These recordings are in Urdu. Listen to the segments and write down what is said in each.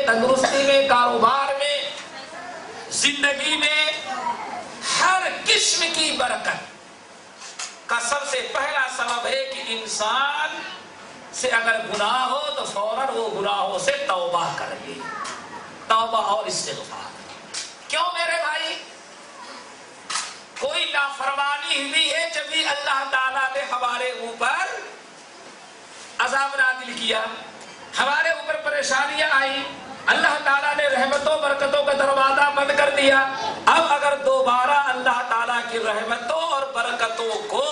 تندرستی میں، کاروبار میں، زندگی میں، ہر قسم کی برکت کا سب سے پہلا سبب ہے کہ انسان سے اگر گناہ ہو تو فوراً وہ گناہوں سے توبہ کر لے، توبہ اور استغفار۔ کیوں میرے بھائی؟ کوئی نافرمانی ہوئی ہے جبھی اللہ تعالیٰ نے ہمارے اوپر عذاب نازل کیا، ہمارے اوپر پریشانیاں آئی، اللہ تعالیٰ نے رحمتوں برکتوں کا دروازہ بند کر دیا۔ اب اگر دوبارہ اللہ تعالیٰ کی رحمتوں اور برکتوں کو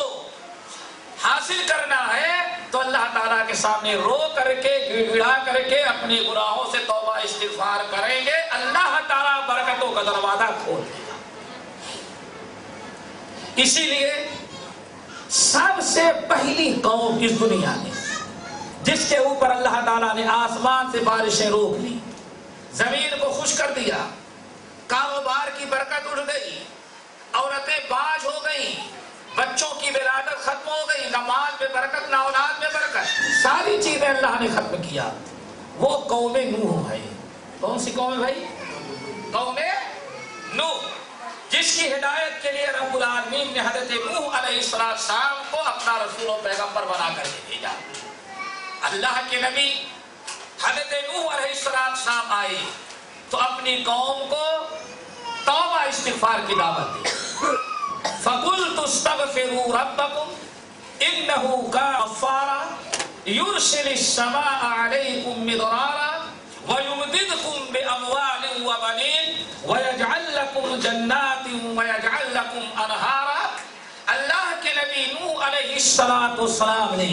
حاصل کرنا ہے تو اللہ تعالیٰ کے سامنے رو کر کے، گڑ گڑا کر کے اپنے گناہوں سے توبہ استغفار کریں گے، اللہ تعالیٰ برکتوں کا دروازہ کھول دے گا۔ اسی لیے سب سے پہلی قوم اس دنیا میں جس کے اوپر اللہ تعالیٰ نے آسمان سے بارشیں روک دی، زمین کو خشک کر دیا، کاروبار کی برکت اڑ گئی، عورتیں باز ہو گئیں، بچوں کی ولادت ختم ہو گئی، نہ مال میں برکت نہ اولاد میں برکت، ساری چیزیں اللہ نے ختم کیا، وہ قوم نوح ہے۔ کون سی قوم ہے بھائی؟ قوم نوح، جس کی ہدایت کے لیے رب العالمین نے حضرت نوح علیہ السلام کو اپنا رسول و پیغمبر بنا کر کے بھیجا۔ اللہ کے نبی حضرت نوح علیہ السلام آئے تو اپنی قوم کو توبہ استغفار کی دعوت دی۔ فَقُلْتُ اسْتَغْفِرُوا رَبَّكُمْ إِنَّهُ كَانَ غَفَّارًا يُرْسِلِ السَّمَاءَ عَلَيْكُمْ مِدْرَارًا وَيُمْدِدْكُمْ بِأَمْوَالٍ وَبَنِينَ وَيَجْعَلْ لَكُمْ جَنَّاتٍ وَيَجْعَلْ لَكُمْ أَنْهَارًا۔ اللہ کے نبی نوح علیہ السلام نے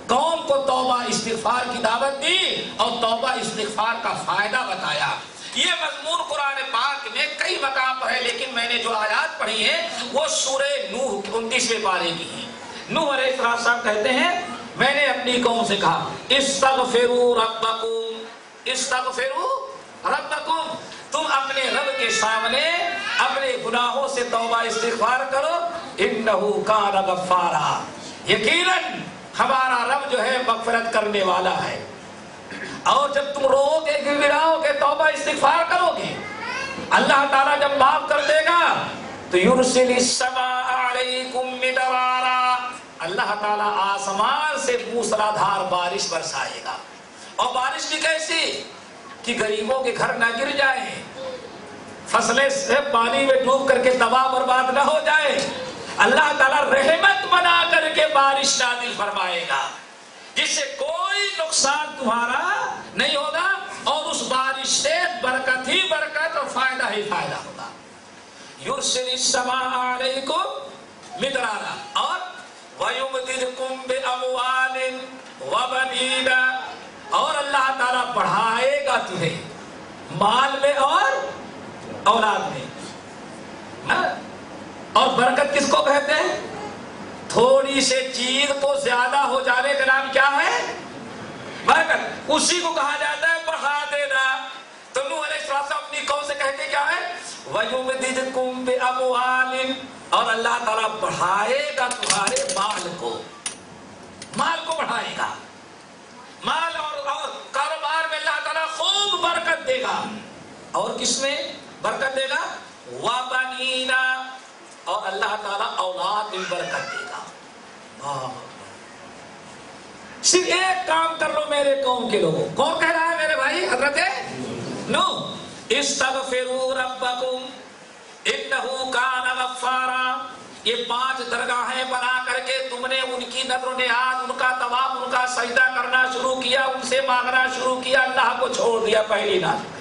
قوم کو توبہ استغفار کی دعوت دی اور توبہ استغفار کا فائدہ بتایا۔ یہ مضمون قرآن پاک میں کئی مقام پر ہے، لیکن میں نے جو آیات پڑھی ہیں وہ سورہ نوح 29ویں پارے کی ہیں۔ نوح علیہ السلام کہتے ہیں میں نے اپنی قوم سے کہا استغفروا ربکم، استغفروا ربکم، تم اپنے رب کے سامنے اپنے گناہوں سے توبہ استغفار کرو، انہ کان غفارا، یقیناً ہمارا رب جو ہے مغفرت کرنے والا ہے۔ اور جب تم رو گے، گڑگڑاؤ گے، توبہ استغفار کرو گے، اللہ تعالیٰ جب معاف کر دے گا تو یرسل السماء علیکم مدرارا، اللہ تعالیٰ آسمان سے موسلادھار بارش برسائے گا، اور بارش بھی کیسی کہ غریبوں کے گھر نہ گر جائیں، فصلیں سے پانی میں ڈوب کر کے تباہ برباد نہ ہو جائے، اللہ تعالیٰ رحمت بنا کر کے بارش نازل فرمائے گا جس سے کوئی نقصان تمہارا نہیں ہوگا، اور اس بارش سے برکت ہی برکت اور فائدہ ہی فائدہ ہوگا۔ یرسل السماء علیکم مدرارا، اور وَيُمْدِدْكُمْ بِأَمْوَالٍ وَبَنِينَ، اور اللہ تعالیٰ بڑھائے گا تمہیں مال میں اور اولاد میں۔ اور برکت کس کو کہتے ہیں؟ تھوڑی سے چیز کو زیادہ ہو جانے کا نام کیا ہے؟ برکت۔ اسی کو کہا جاتا ہے بڑھا دینا۔ تو نوح علیہ السلام اپنی قوم سے کہتے کیا ہے؟ وَيُمْدِدْكُمْ بِأَمْوَالٍ، اور اللہ تعالیٰ بڑھائے گا تمہارے مال کو، مال کو بڑھائے گا، مال اور کاروبار میں اللہ تعالیٰ خوب برکت دے گا۔ اور کس میں برکت دے گا؟ وَبَنِينَ، اور اللہ تعالیٰ اولاد میں برکت دے گا۔ صرف ایک کام کر لو میرے قوم کے لوگوں، کون کہہ رہا ہے میرے بھائی؟ حضرت نوح، استغفروا ربکم انہ کان غفارا۔ یہ 5 درگاہیں بنا کر کے تم نے ان کی نظر و نیاز، ان کا طواف، ان کا سجدہ کرنا شروع کیا، ان سے مانگنا شروع کیا، اللہ کو چھوڑ دیا پہلی نازل۔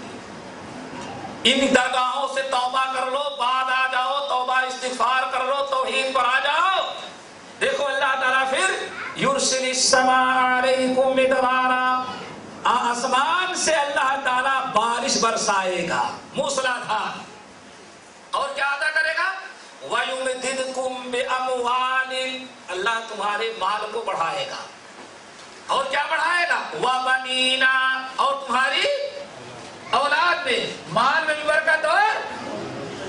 ان درگاہوں سے توبہ کر لو، بعد آ جاؤ، توبہ استغفار کر لو، توحید پر آ جاؤ، دیکھو اللہ تعالیٰ پھر یرسل السماء علیکم مدرارا، آسمان سے اللہ تعالیٰ بارش برسائے گا موسلادھار، اور کیا ادا کرے گا؟ وَيُمْدِدْكُمْ بِأَمْوَالٍ، اللہ تمہارے مال کو بڑھائے گا، اور کیا بڑھائے گا؟ وَبَنِينَ، اور تمہاری اولاد میں، مال میں بھی برکت اور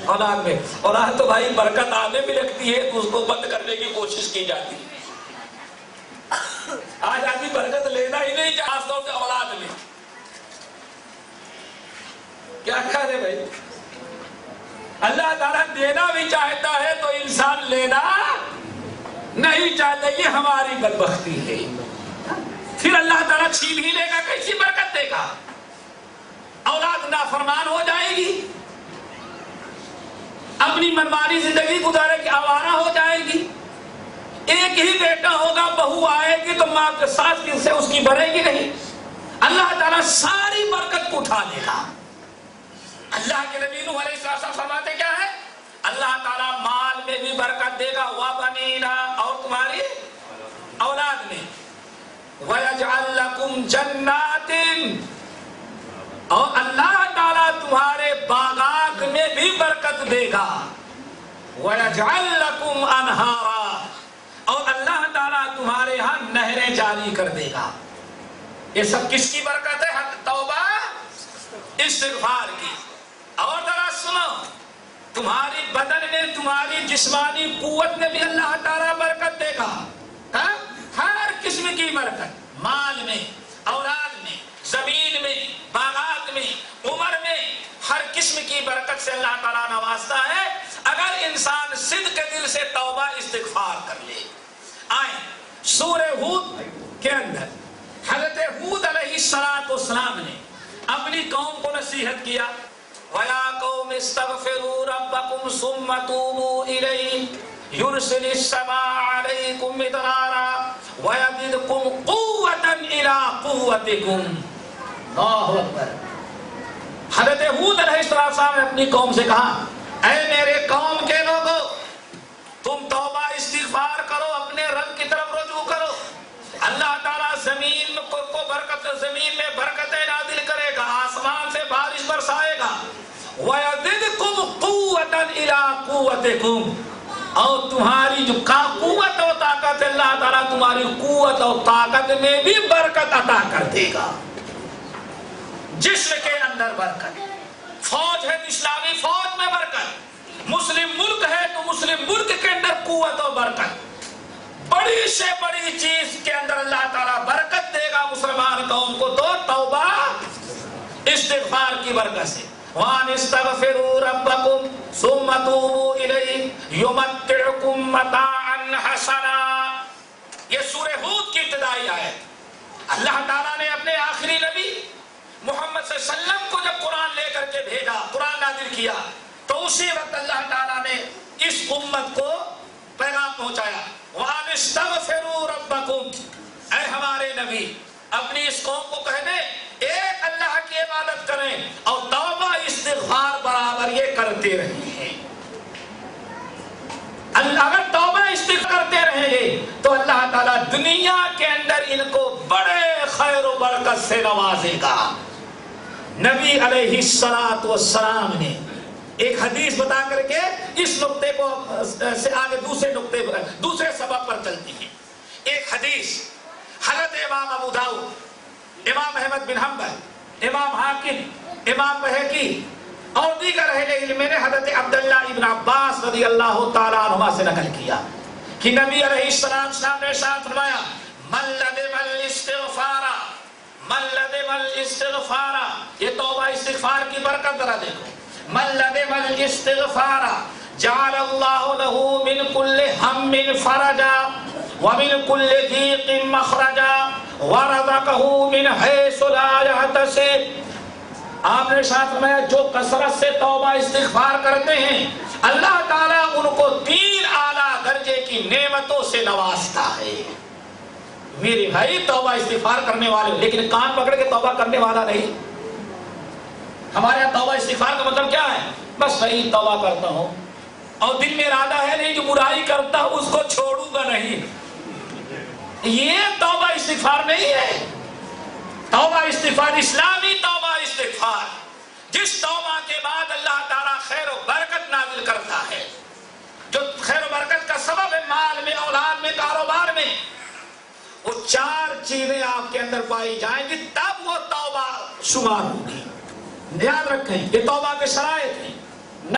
اولاد میں۔ اور آج تو بھائی برکت آنے بھی لگتی ہے تو اس کو بند کرنے کی کوشش کی جاتی ہے۔ آج آدمی برکت لینا ہی نہیں چاہتا، خاص طور سے اولاد میں۔ کیا کہہ رہے بھائی؟ اللہ تعالیٰ دینا بھی چاہتا ہے تو انسان لینا نہیں چاہتا، یہ ہماری بدبختی ہے۔ پھر اللہ تعالیٰ چھین ہی لے گا، کیسی برکت دے گا؟ اولاد نافرمان ہو جائے گی، اپنی منمانی زندگی گزارے کی آوارہ ہو جائے گی، ایک ہی بیٹا ہوگا، بہو آئے گی تو ماں کے ساتھ سے اس کی بڑھے گی نہیں، اللہ تعالیٰ ساری برکت کو اٹھا لے گا۔ اللہ کے نبی نوح علیہ السلام فرماتے کیا ہے؟ اللہ تعالیٰ مال میں بھی برکت دے گا، وَبَنِينَ، اور تمہاری اولاد میں، وَيَجْعَلْ لَكُمْ جَنَّاتٍ، اور اللہ تعالیٰ تمہارے باغات میں بھی برکت دے گا، وَيَجْعَلْ لَكُمْ أَنْهَارًا، اور اللہ تعالیٰ تمہارے ہاں نہریں جاری کر دے گا۔ یہ سب کس کی برکت ہے؟ توبہ استغفار کی۔ اور ذرا سنو، تمہاری بدن میں، تمہاری جسمانی قوت میں بھی اللہ تعالیٰ برکت دے گا، ہر قسم کی برکت، مال میں، اولاد میں، زمین میں، باغات میں، عمر میں، ہر قسم کی برکت سے اللہ تعالیٰ نوازتا ہے اگر انسان صدق دل سے توبہ استغفار کر لے۔ آئیں سورہ ہود کے اندر حضرت ہود علیہ السلام نے اپنی قوم کو نصیحت کیا، وَيَا قَوْمِ اسْتَغْفِرُوا رَبَّكُمْ ثُمَّ تُوبُوا إِلَيْهِ يُرْسِلِ السَّمَاءَ عَلَيْكُمْ مِدْرَارًا وَيَزِدْكُمْ قُوَّةً إِلَىٰ قُوَّتِكُمْ۔ اللہ اکبر۔ حضرت ہود علیہ السلام نے اپنی قوم سے کہا، اے میرے قوم کے لوگوں، تم توبہ استغفار کرو، اپنے رب کی طرف رجوع کرو، اللہ تعالیٰ زمین کو برکت، زمین میں برکتیں نازل کرے گا، آسمان سے بارش برسائے گا، وَيَزِدْكُمْ قُوَّةً إِلَىٰ قُوَّتِكُمْ، اور تمہاری جو قوت و طاقت ہے، اللہ تعالیٰ تمہاری قوت و طاقت میں بھی برکت عطا کر دے گا۔ جسم کے اندر برکت، فوج ہے اسلامی فوج میں برکت، مسلم ملک ہے تو مسلم ملک کے اندر قوت و برکت، بڑی سے بڑی چیز کے اندر اللہ تعالیٰ برکت دے گا مسلمان قوم کو تو توبہ استغفار کی برکت سے۔ وَأَنِ اسْتَغْفِرُوا رَبَّكُمْ ثُمَّ تُوبُوا إِلَيْهِ يُمَتِّعْكُمْ مَتَاعًا حَسَنًا، یہ سورہ ہود کی ابتدائی آیت۔ اللہ تعالیٰ نے اپنے آخری نبی محمد صلی اللہ علیہ وسلم کو جب قرآن لے کر کے بھیجا، قرآن نازل کیا، تو اسی وقت اللہ تعالیٰ نے اس امت کو پیغام پہنچایا، وَأَنِ اسْتَغْفِرُوا رَبَّكُمْ، اے ہمارے نبی اپنی اس قوم کو کہہ دیں ایک اللہ کی عبادت کریں اور توبہ استغفار برابر یہ کرتے رہیں۔ اگر توبہ استغفار کرتے رہیں گے تو اللہ تعالیٰ دنیا کے اندر ان کو بڑے خیر و برکت سے نوازے گا۔ نبی علیہ السلام نے ایک حدیث بتا کر کے اس نقطے کو سے آگے دوسرے سبب پر چلتی ہے۔ ایک حدیث حضرت امام ابو داؤد، امام احمد بن حنبل، امام حاکم، امام بہقی اور دیگر اہل علم نے حضرت عبداللہ ابن عباس رضی اللہ تعالیٰ عنہما سے نقل کیا کہ نبی علیہ السلام نے ارشاد فرمایا، من لزم الاستغفار، من لزم الاستغفار، یہ توبہ استغفار کی برکت ذرا دیکھو، من لزم الاستغفار جعل اللہ له من كل ہم فرجا ومن كل ضیق مخرجا ورزقه من حیث لا یحتسب۔ آپ نے ارشاد فرمایا جو کثرت سے توبہ استغفار کرتے ہیں اللہ تعالیٰ ان کو 3 اعلیٰ درجے کی نعمتوں سے نوازتا ہے۔ میرے بھائی توبہ استغفار کرنے والے، لیکن کان پکڑ کے توبہ کرنے والا نہیں۔ ہمارے یہاں توبہ استغفار کا مطلب کیا ہے؟ بس صحیح توبہ کرتا ہوں اور دل میں ارادہ ہے نہیں جو برائی کرتا ہوں اس کو چھوڑوں گا نہیں، یہ توبہ استغفار نہیں ہے۔ توبہ استغفار اسلامی توبہ استغفار، جس توبہ کے بعد اللہ تعالیٰ خیر و برکت نازل کرتا ہے، جو خیر و برکت کا سبب ہے مال میں، اولاد میں، کاروبار میں، وہ 4 چیزیں آپ کے اندر پائی جائیں گی تب وہ توبہ شمار ہوگی۔ یاد رکھیں یہ توبہ کے شرائط ہیں۔